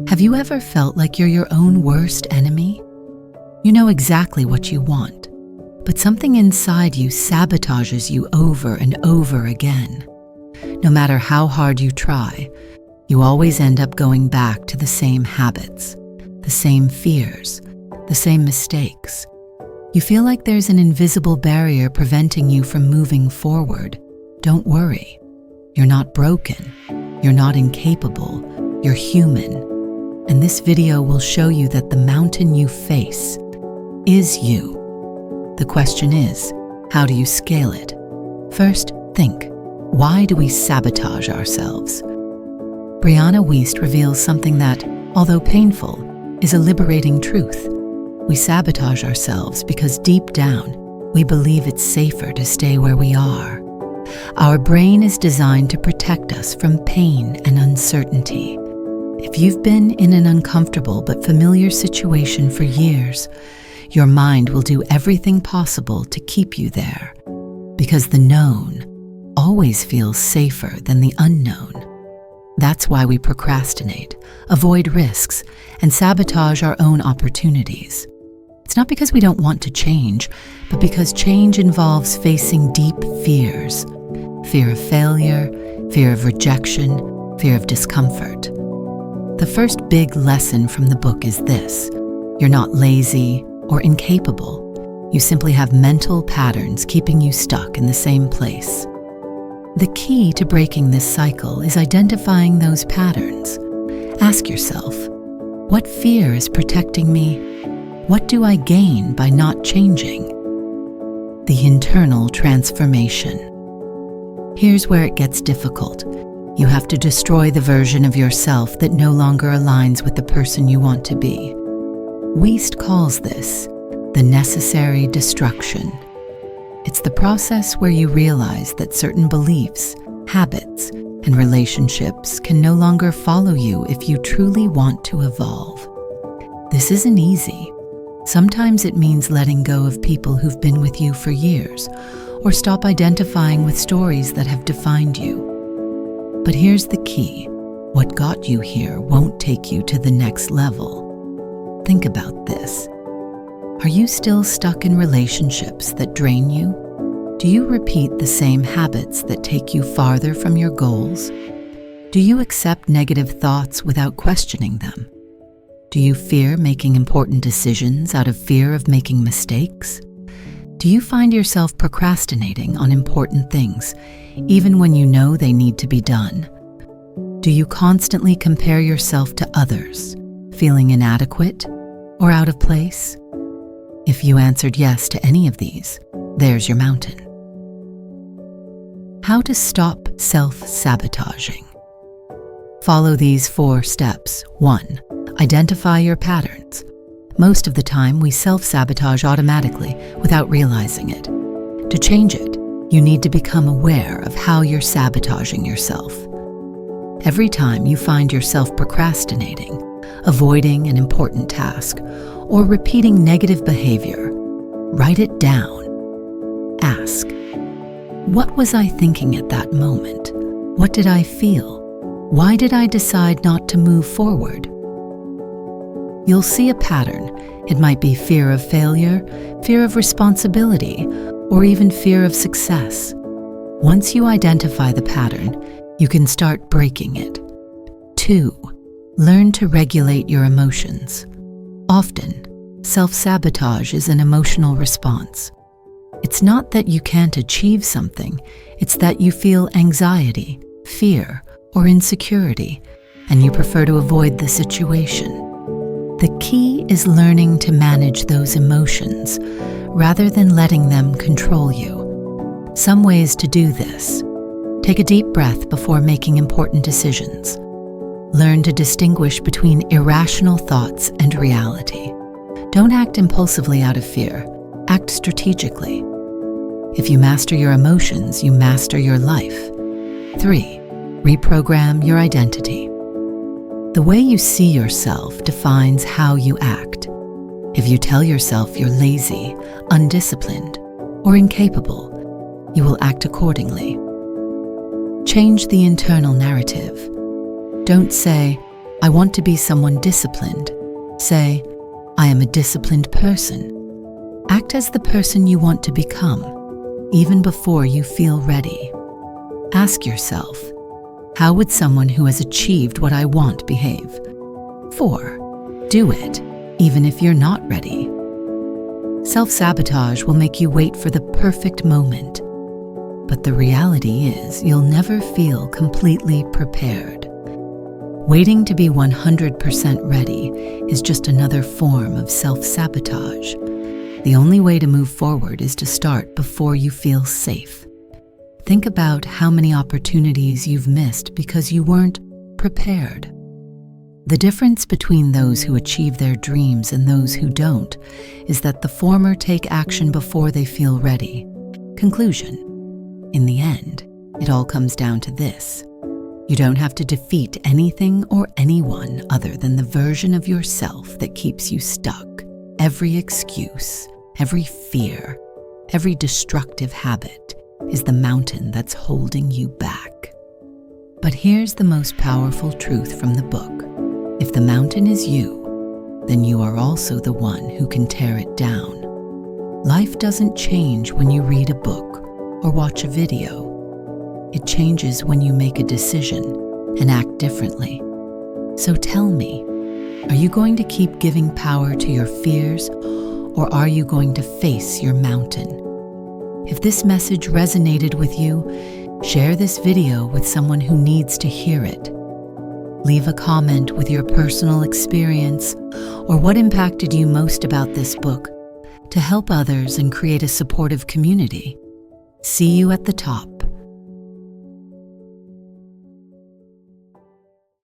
Have you ever felt like you're your own worst enemy? You know exactly what you want, but something inside you sabotages you over and over again. No matter how hard you try, you always end up going back to the same habits, the same fears, the same mistakes. You feel like there's an invisible barrier preventing you from moving forward. Don't worry. You're not broken. You're not incapable. You're human. And this video will show you that the mountain you face is you. The question is, how do you scale it? First, think, why do we sabotage ourselves? Brianna Wiest reveals something that, although painful, is a liberating truth. We sabotage ourselves because deep down, we believe it's safer to stay where we are. Our brain is designed to protect us from pain and uncertainty. If you've been in an uncomfortable but familiar situation for years, your mind will do everything possible to keep you there, because the known always feels safer than the unknown. That's why we procrastinate, avoid risks, and sabotage our own opportunities. It's not because we don't want to change, but because change involves facing deep fears. Fear of failure, fear of rejection, fear of discomfort. The first big lesson from the book is this: you're not lazy or incapable. You simply have mental patterns keeping you stuck in the same place. The key to breaking this cycle is identifying those patterns. Ask yourself, what fear is protecting me? What do I gain by not changing? The internal transformation. Here's where it gets difficult. You have to destroy the version of yourself that no longer aligns with the person you want to be. Wiest calls this the necessary destruction. It's the process where you realize that certain beliefs, habits, and relationships can no longer follow you if you truly want to evolve. This isn't easy. Sometimes it means letting go of people who've been with you for years, or stop identifying with stories that have defined you. But here's the key: what got you here won't take you to the next level. Think about this. Are you still stuck in relationships that drain you? Do you repeat the same habits that take you farther from your goals? Do you accept negative thoughts without questioning them? Do you fear making important decisions out of fear of making mistakes? Do you find yourself procrastinating on important things, even when you know they need to be done? Do you constantly compare yourself to others, feeling inadequate or out of place? If you answered yes to any of these, there's your mountain. How to stop self-sabotaging. Follow these 4 steps. 1. Identify your patterns. Most of the time, we self-sabotage automatically without realizing it. To change it, you need to become aware of how you're sabotaging yourself. Every time you find yourself procrastinating, avoiding an important task, or repeating negative behavior, write it down. Ask, what was I thinking at that moment? What did I feel? Why did I decide not to move forward? You'll see a pattern. It might be fear of failure, fear of responsibility, or even fear of success. Once you identify the pattern, you can start breaking it. 2. Learn to regulate your emotions. Often, self-sabotage is an emotional response. It's not that you can't achieve something, it's that you feel anxiety, fear, or insecurity, and you prefer to avoid the situation. The key is learning to manage those emotions rather than letting them control you. Some ways to do this: take a deep breath before making important decisions. Learn to distinguish between irrational thoughts and reality. Don't act impulsively out of fear. Act strategically. If you master your emotions, you master your life. 3. Reprogram your identity. The way you see yourself defines how you act. If you tell yourself you're lazy, undisciplined, or incapable, you will act accordingly. Change the internal narrative. Don't say, I want to be someone disciplined. Say, I am a disciplined person. Act as the person you want to become, even before you feel ready. Ask yourself, how would someone who has achieved what I want behave? 4. Do it, even if you're not ready. Self-sabotage will make you wait for the perfect moment. But the reality is, you'll never feel completely prepared. Waiting to be 100% ready is just another form of self-sabotage. The only way to move forward is to start before you feel safe. Think about how many opportunities you've missed because you weren't prepared. The difference between those who achieve their dreams and those who don't is that the former take action before they feel ready. Conclusion. In the end, it all comes down to this. You don't have to defeat anything or anyone other than the version of yourself that keeps you stuck. Every excuse, every fear, every destructive habit is the mountain that's holding you back. But here's the most powerful truth from the book. If the mountain is you, then you are also the one who can tear it down. Life doesn't change when you read a book or watch a video. It changes when you make a decision and act differently. So tell me, are you going to keep giving power to your fears, or are you going to face your mountain? If this message resonated with you, share this video with someone who needs to hear it. Leave a comment with your personal experience or what impacted you most about this book to help others and create a supportive community. See you at the top.